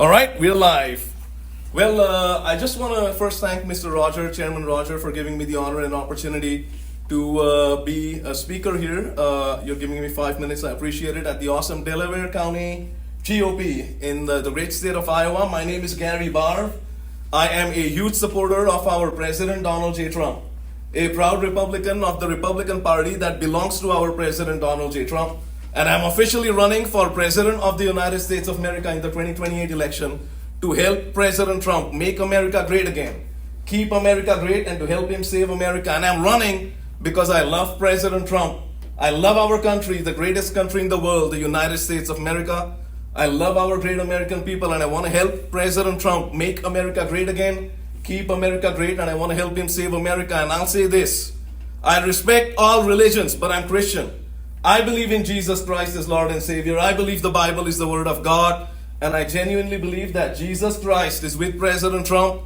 All right, we're live. Well, I just want to first thank Mr. Roger, Chairman Roger, for giving me the honor and opportunity to be a speaker here. You're giving me 5 minutes. I appreciate it. At the awesome Delaware County GOP in the great state of Iowa. My name is Gary Barve. I am a huge supporter of our President Donald J. Trump, a proud Republican of the Republican Party that belongs to our President Donald J. Trump. And I'm officially running for President of the United States of America in the 2028 election to help President Trump make America great again, keep America great, and to help him save America. And I'm running because I love President Trump. I love our country, the greatest country in the world, the United States of America. I love our great American people, and I want to help President Trump make America great again, keep America great, and I want to help him save America. And I'll say this: I respect all religions, but I'm Christian. I believe in Jesus Christ as Lord and Savior. I believe the Bible is the Word of God. And I genuinely believe that Jesus Christ is with President Trump.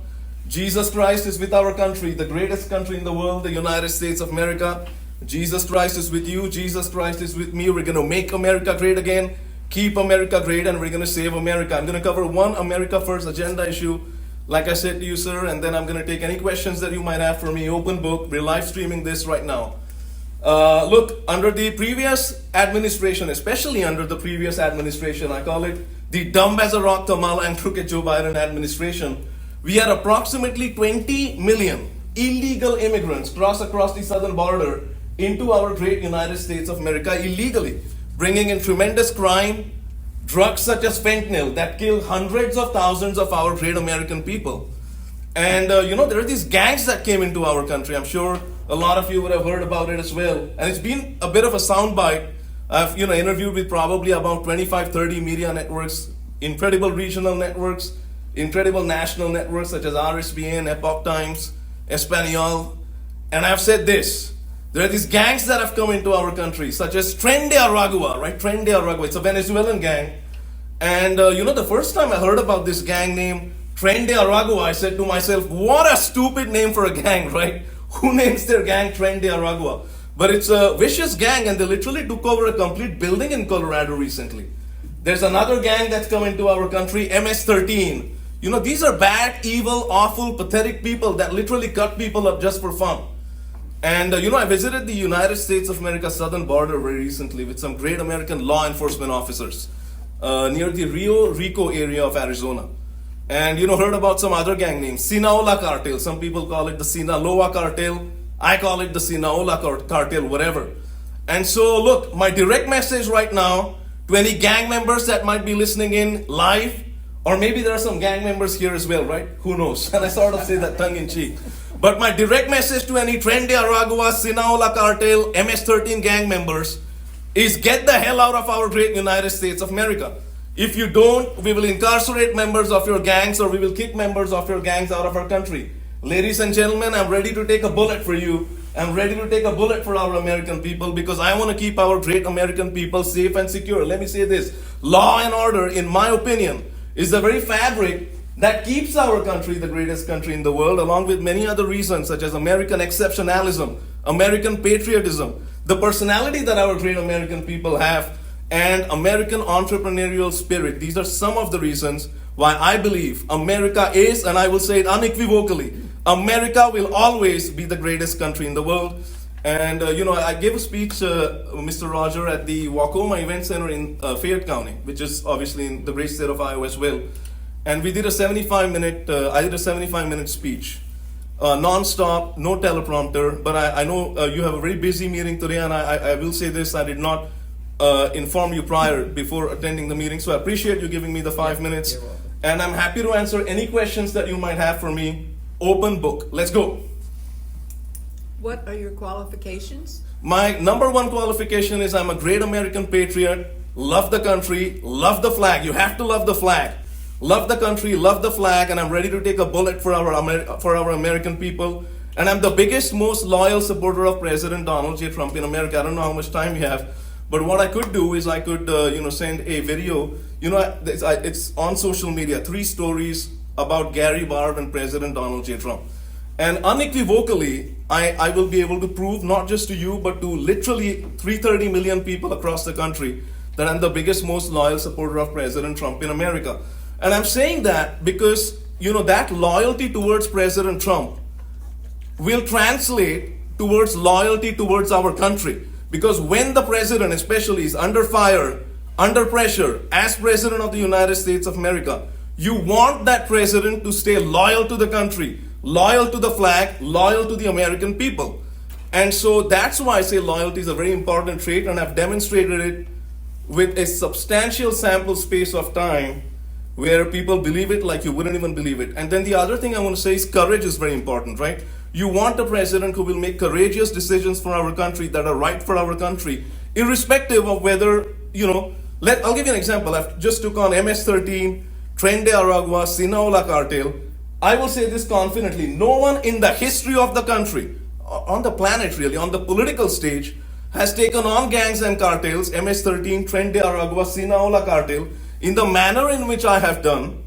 Jesus Christ is with our country, the greatest country in the world, the United States of America. Jesus Christ is with you. Jesus Christ is with me. We're going to make America great again, keep America great, and we're going to save America. I'm going to cover one America First agenda issue, like I said to you, sir, and then I'm going to take any questions that you might have for me. Open book. We're live streaming this right now. Look, under the previous administration, especially under the previous administration, I call it the dumb as a rock Kamala and crooked Joe Biden administration, we had approximately 20 million illegal immigrants cross across the southern border into our great United States of America illegally, bringing in tremendous crime, drugs such as fentanyl that kill hundreds of thousands of our great American people. And there are these gangs that came into our country. I'm sure a lot of you would have heard about it as well. And it's been a bit of a soundbite. I've interviewed with probably about 25, 30 media networks, incredible regional networks, incredible national networks such as RSBN, Epoch Times, Espanol. And I've said this: there are these gangs that have come into our country, such as Tren de Aragua, right? Tren de Aragua. It's a Venezuelan gang. And the first time I heard about this gang named Tren de Aragua, I said to myself, what a stupid name for a gang, right? Who names their gang Tren de Aragua? But it's a vicious gang, and they literally took over a complete building in Colorado recently. There's another gang that's come into our country, MS-13. These are bad, evil, awful, pathetic people that literally cut people up just for fun. And I visited the United States of America southern border very recently with some great American law enforcement officers near the Rio Rico area of Arizona. And heard about some other gang names, Sinaloa cartel. Some people call it the Sinaloa cartel. I call it the Sinaloa cartel, whatever. And so look, my direct message right now to any gang members that might be listening in live, or maybe there are some gang members here as well, right? Who knows? And I sort of say that tongue in cheek. But my direct message to any Tren de Aragua, Sinaloa cartel, MS-13 gang members is get the hell out of our great United States of America. If you don't, we will incarcerate members of your gangs, or we will kick members of your gangs out of our country. Ladies and gentlemen, I'm ready to take a bullet for you. I'm ready to take a bullet for our American people, because I want to keep our great American people safe and secure. Let me say this: law and order, in my opinion, is the very fabric that keeps our country the greatest country in the world, along with many other reasons such as American exceptionalism, American patriotism, the personality that our great American people have, and American entrepreneurial spirit. These are some of the reasons why I believe America is, and I will say it unequivocally, America will always be the greatest country in the world. And I gave a speech, Mr. Roger, at the Wacoma Event Center in Fayette County, which is obviously in the great state of Iowa as well. And we did a 75-minute speech, non-stop, no teleprompter. But I know you have a very busy meeting today, and I will say this: I did not inform you before attending the meeting. So I appreciate you giving me the 5 minutes. And I'm happy to answer any questions that you might have for me. Open book. Let's go. What are your qualifications? My number one qualification is I'm a great American patriot, love the country, love the flag. You have to love the flag. Love the country, love the flag, and I'm ready to take a bullet for our American people. And I'm the biggest, most loyal supporter of President Donald J. Trump in America. I don't know how much time you have, but what I could do is I could, send a video. It's on social media, 3 stories about Gary Barve and President Donald J. Trump. And unequivocally, I will be able to prove, not just to you, but to literally 330 million people across the country, that I'm the biggest, most loyal supporter of President Trump in America. And I'm saying that because, that loyalty towards President Trump will translate towards loyalty towards our country. Because when the president, especially, is under fire, under pressure, as president of the United States of America, you want that president to stay loyal to the country, loyal to the flag, loyal to the American people. And so that's why I say loyalty is a very important trait, and I've demonstrated it with a substantial sample space of time where people believe it like you wouldn't even believe it. And then the other thing I want to say is courage is very important, right? You want a president who will make courageous decisions for our country that are right for our country, irrespective of whether, I'll give you an example. I've just took on MS-13, Tren de Aragua, Sinaloa cartel. I will say this confidently. No one in the history of the country, on the planet really, on the political stage, has taken on gangs and cartels, MS-13, Tren de Aragua, Sinaloa cartel, in the manner in which I have done,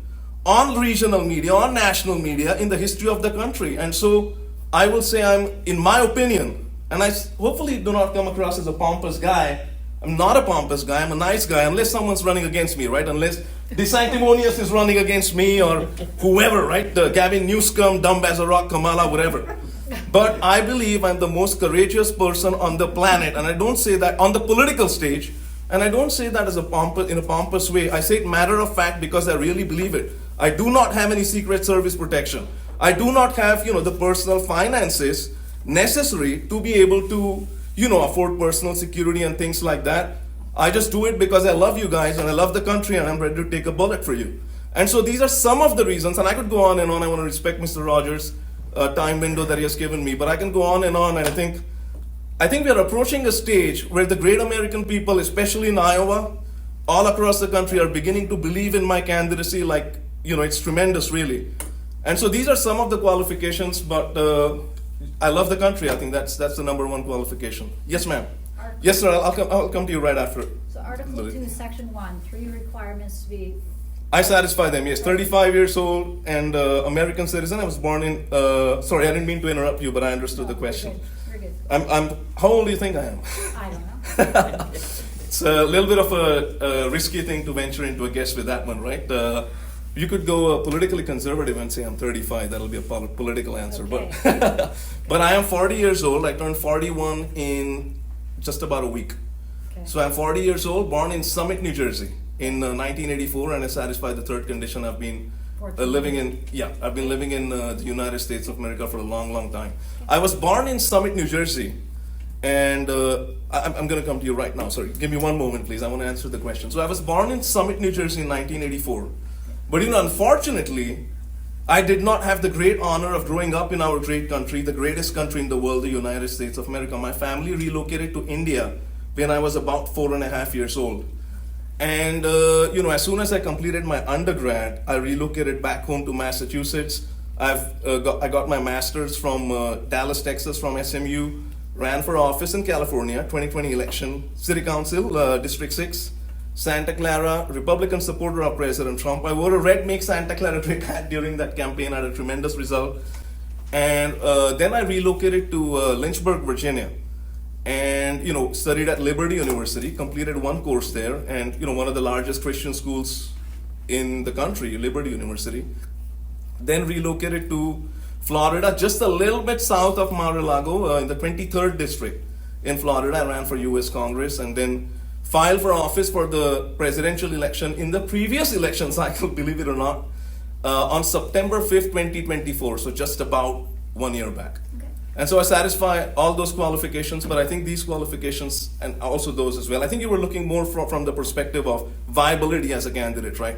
on regional media, on national media, in the history of the country. And so I will say I'm, in my opinion, and I hopefully do not come across as a pompous guy. I'm not a pompous guy, I'm a nice guy, unless someone's running against me, right? Unless DeSanctimonious is running against me or whoever, right? Gavin Newsom, dumb as a rock, Kamala, whatever. But I believe I'm the most courageous person on the planet, and I don't say that on the political stage, and I don't say that as in a pompous way. I say it matter of fact because I really believe it. I do not have any Secret Service protection. I do not have, the personal finances necessary to be able to, afford personal security and things like that. I just do it because I love you guys and I love the country and I'm ready to take a bullet for you. And so these are some of the reasons, and I could go on and on. I want to respect Mr. Rogers' time window that he has given me, but I can go on, and I think we are approaching a stage where the great American people, especially in Iowa, all across the country, are beginning to believe in my candidacy. Like, it's tremendous, really. And so these are some of the qualifications, but I love the country. I think that's the number one qualification. Yes, ma'am. Yes, sir. I'll come to you right after. So Article 2, Section 1, 3 requirements to be... I satisfy them, yes. 35 years old and American citizen. I was born in... sorry, I didn't mean to interrupt you, but I understood the question. We're good. I'm. How old do you think I am? I don't know. It's a little bit of a risky thing to venture into a guess with that one, right? You could go politically conservative and say I'm 35. That'll be a political answer. Okay. But I am 40 years old. I turned 41 in just about a week. Okay. So I'm 40 years old, born in Summit, New Jersey in 1984, and I satisfy the third condition. I've been living in the United States of America for a long, long time. I was born in Summit, New Jersey, and I'm going to come to you right now. Sorry, give me one moment, please. I want to answer the question. So I was born in Summit, New Jersey in 1984. But unfortunately, I did not have the great honor of growing up in our great country, the greatest country in the world, the United States of America. My family relocated to India when I was about 4.5 years old. And, as soon as I completed my undergrad, I relocated back home to Massachusetts. I got my master's from Dallas, Texas, from SMU, ran for office in California, 2020 election, City Council, District 6. Santa Clara, Republican supporter of President Trump. I wore a red Make Santa Clara Great hat during that campaign. I had a tremendous result. And then I relocated to Lynchburg, Virginia. And, studied at Liberty University, completed one course there. And, one of the largest Christian schools in the country, Liberty University. Then relocated to Florida, just a little bit south of Mar-a-Lago, in the 23rd district in Florida. I ran for U.S. Congress and then filed for office for the presidential election in the previous election cycle, believe it or not, on September 5th, 2024, so just about 1 year back. Okay. And so I satisfy all those qualifications, but I think these qualifications, and also those as well, I think you were looking more from the perspective of viability as a candidate, right?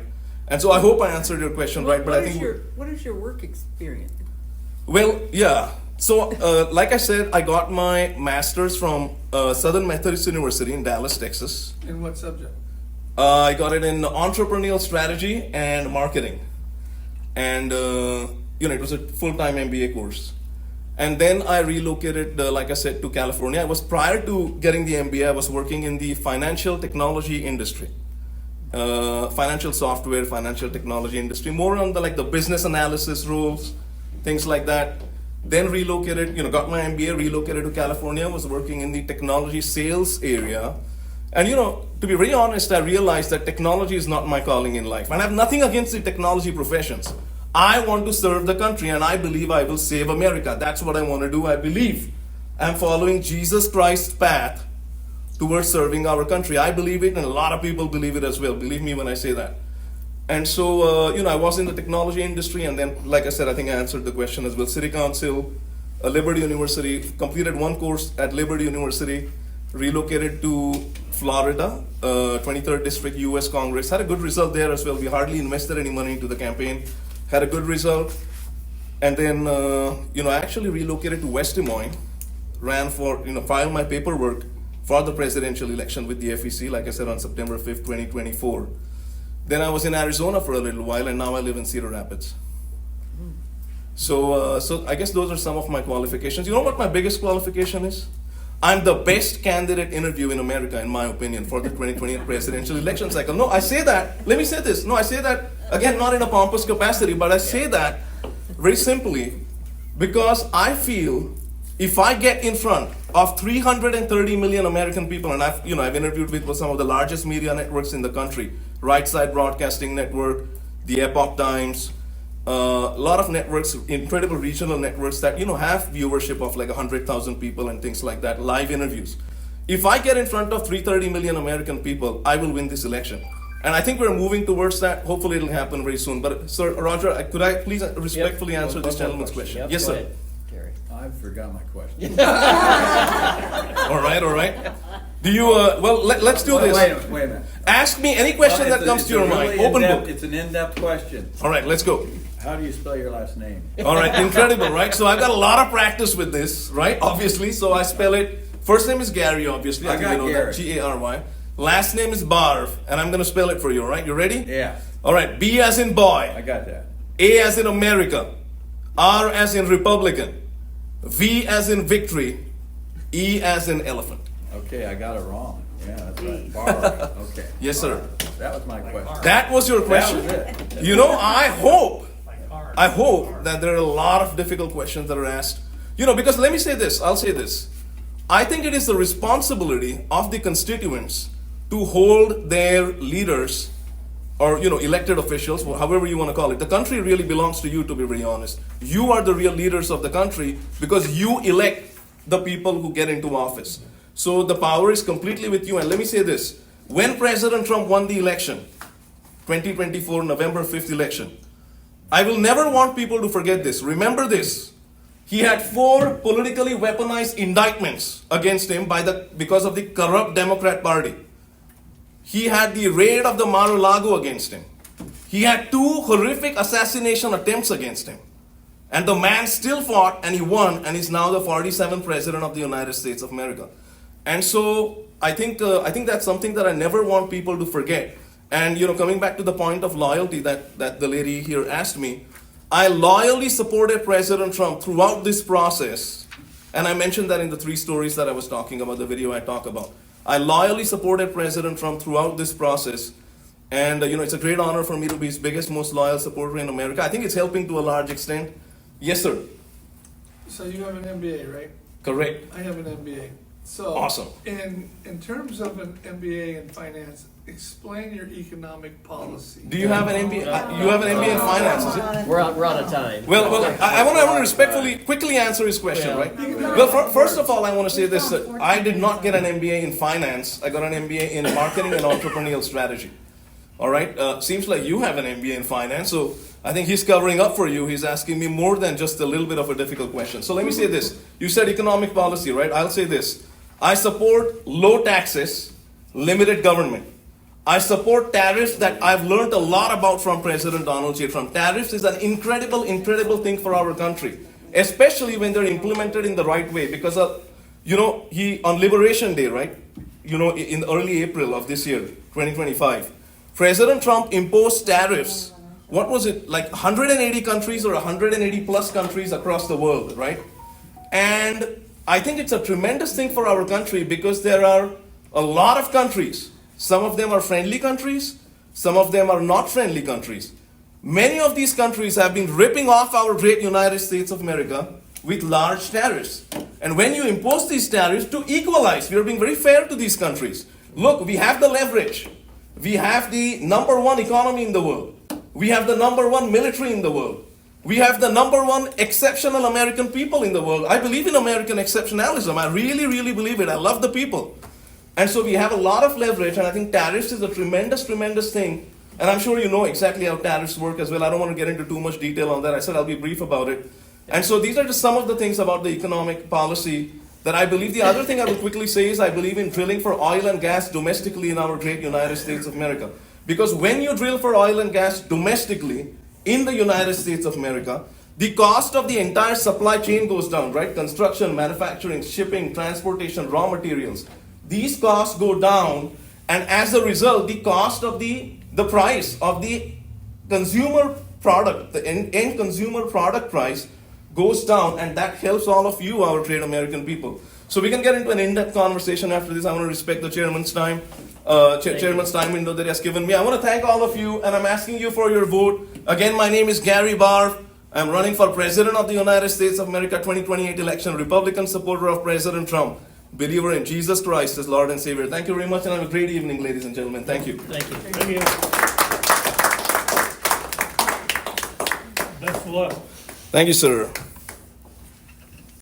And so I hope I answered your question right, but I think... What is your work experience? Well, yeah. So, like I said, I got my master's from Southern Methodist University in Dallas, Texas. In what subject? I got it in entrepreneurial strategy and marketing. And, it was a full-time MBA course. And then I relocated, like I said, to California. Prior to getting the MBA, I was working in the financial technology industry. Financial software, financial technology industry, more on the business analysis roles, things like that. Then relocated, got my MBA, relocated to California, was working in the technology sales area. And to be very honest, I realized that technology is not my calling in life. And I have nothing against the technology professions. I want to serve the country, and I believe I will save America. That's what I want to do. I believe I'm following Jesus Christ's path towards serving our country. I believe it, and a lot of people believe it as well. Believe me when I say that. And so, I was in the technology industry, and then, like I said, I think I answered the question as well. City Council, Liberty University, completed one course at Liberty University, relocated to Florida, 23rd District, U.S. Congress. Had a good result there as well. We hardly invested any money into the campaign. Had a good result. And then, I actually relocated to West Des Moines, ran for, filed my paperwork for the presidential election with the FEC, like I said, on September 5th, 2024. Then I was in Arizona for a little while, and now I live in Cedar Rapids. So I guess those are some of my qualifications. You know what my biggest qualification is? I'm the best candidate interview in America, in my opinion, for the 2020 presidential election cycle. No, I say that. Let me say this. No, I say that, again, not in a pompous capacity, but I say that very simply because I feel if I get in front of 330 million American people, and I've interviewed with some of the largest media networks in the country, Right Side Broadcasting Network, the Epoch Times, a lot of networks, incredible regional networks that have viewership of like 100,000 people and things like that, live interviews. If I get in front of 330 million American people, I will win this election. And I think we're moving towards that. Hopefully it'll happen very soon. But Sir Roger, could I please respectfully answer this gentleman's question? Yes, sir. Ahead, Terry. I forgot my question. All right. Do you, let's do this. Wait a minute. Ask me any question that comes to your mind. Open book. It's an in-depth question. All right, let's go. How do you spell your last name? All right, incredible, right? So I've got a lot of practice with this, right? Obviously, so I spell it. First name is Gary, obviously. I got Gary. That. Gary. Last name is Barve, and I'm going to spell it for you, all right? You ready? Yeah. All right, B as in boy. I got that. A as in America. R as in Republican. V as in victory. E as in elephant. Okay, I got it wrong. Yeah, that's right. Barve. Okay. Yes, sir. That was my question. That was your question? That was it. I hope that there are a lot of difficult questions that are asked. Because let me say this, I'll say this. I think it is the responsibility of the constituents to hold their leaders or, elected officials, however you want to call it. The country really belongs to you, to be very honest. You are the real leaders of the country because you elect the people who get into office. So the power is completely with you. And let me say this. When President Trump won the election, 2024 November 5th election, I will never want people to forget this. Remember this. He had 4 politically weaponized indictments against him because of the corrupt Democrat Party. He had the raid of the Mar-a-Lago against him. He had 2 horrific assassination attempts against him. And the man still fought and he won and is now the 47th president of the United States of America. And so I think that's something that I never want people to forget. And coming back to the point of loyalty that the lady here asked me, I loyally supported President Trump throughout this process. And I mentioned that in the 3 stories that I was talking about, the video I talked about. I loyally supported President Trump throughout this process. And it's a great honor for me to be his biggest, most loyal supporter in America. I think it's helping to a large extent. Yes, sir. So you have an MBA, right? Correct. I have an MBA. So Awesome. In terms of an MBA in finance, explain your economic policy. Do you have an MBA? You have an MBA in finance, is it? We're out of time. Well, I want to respectfully, quickly answer his question, Yeah. right? Well, first of all, I want to say this. I did not get an MBA in finance. I got an MBA in marketing and entrepreneurial strategy. All right? Seems like you have an MBA in finance, so I think he's covering up for you. He's asking me more than just a little bit of a difficult question. So let me say this. You said economic policy, right? I'll say this. I support low taxes, limited government. I support tariffs that I've learned a lot about from President Donald J. Trump. Tariffs is an incredible thing for our country, especially when they're implemented in the right way. Because, he, on Liberation Day, right? In early April of this year, 2025, President Trump imposed tariffs. What was it? Like 180 countries or 180 plus countries across the world, right? And I think it's a tremendous thing for our country because there are a lot of countries. Some of them are friendly countries. Some of them are not friendly countries. Many of these countries have been ripping off our great United States of America with large tariffs. And when you impose these tariffs to equalize, we are being very fair to these countries. Look, we have the leverage. We have the number one economy in the world. We have the number one military in the world. We have the number one exceptional American people in the world. I believe in American exceptionalism. I really, really believe it. I love the people. And so we have a lot of leverage, and I think tariffs is a tremendous, tremendous thing. And I'm sure you know exactly how tariffs work as well. I don't want to get into too much detail on that. I said I'll be brief about it. And so these are just some of the things about the economic policy that I believe. The other thing I will quickly say is I believe in drilling for oil and gas domestically in our great United States of America. Because when you drill for oil and gas domestically in the United States of America, the cost of the entire supply chain goes down, right? Construction, manufacturing, shipping, transportation, raw materials. These costs go down, and as a result, the cost of the price of the consumer product, the end consumer product price goes down, and that helps all of you, our great American people. So we can get into an in-depth conversation after this. I want to respect the chairman's time, chairman's time window that he has given me. I want to thank all of you, and I'm asking you for your vote. Again, my name is Gary Barve. I'm running for President of the United States of America 2028 election, Republican supporter of President Trump, believer in Jesus Christ as Lord and Savior. Thank you very much, and have a great evening, ladies and gentlemen. Thank you. Thank you. Thank you. Best of luck. Thank you, sir.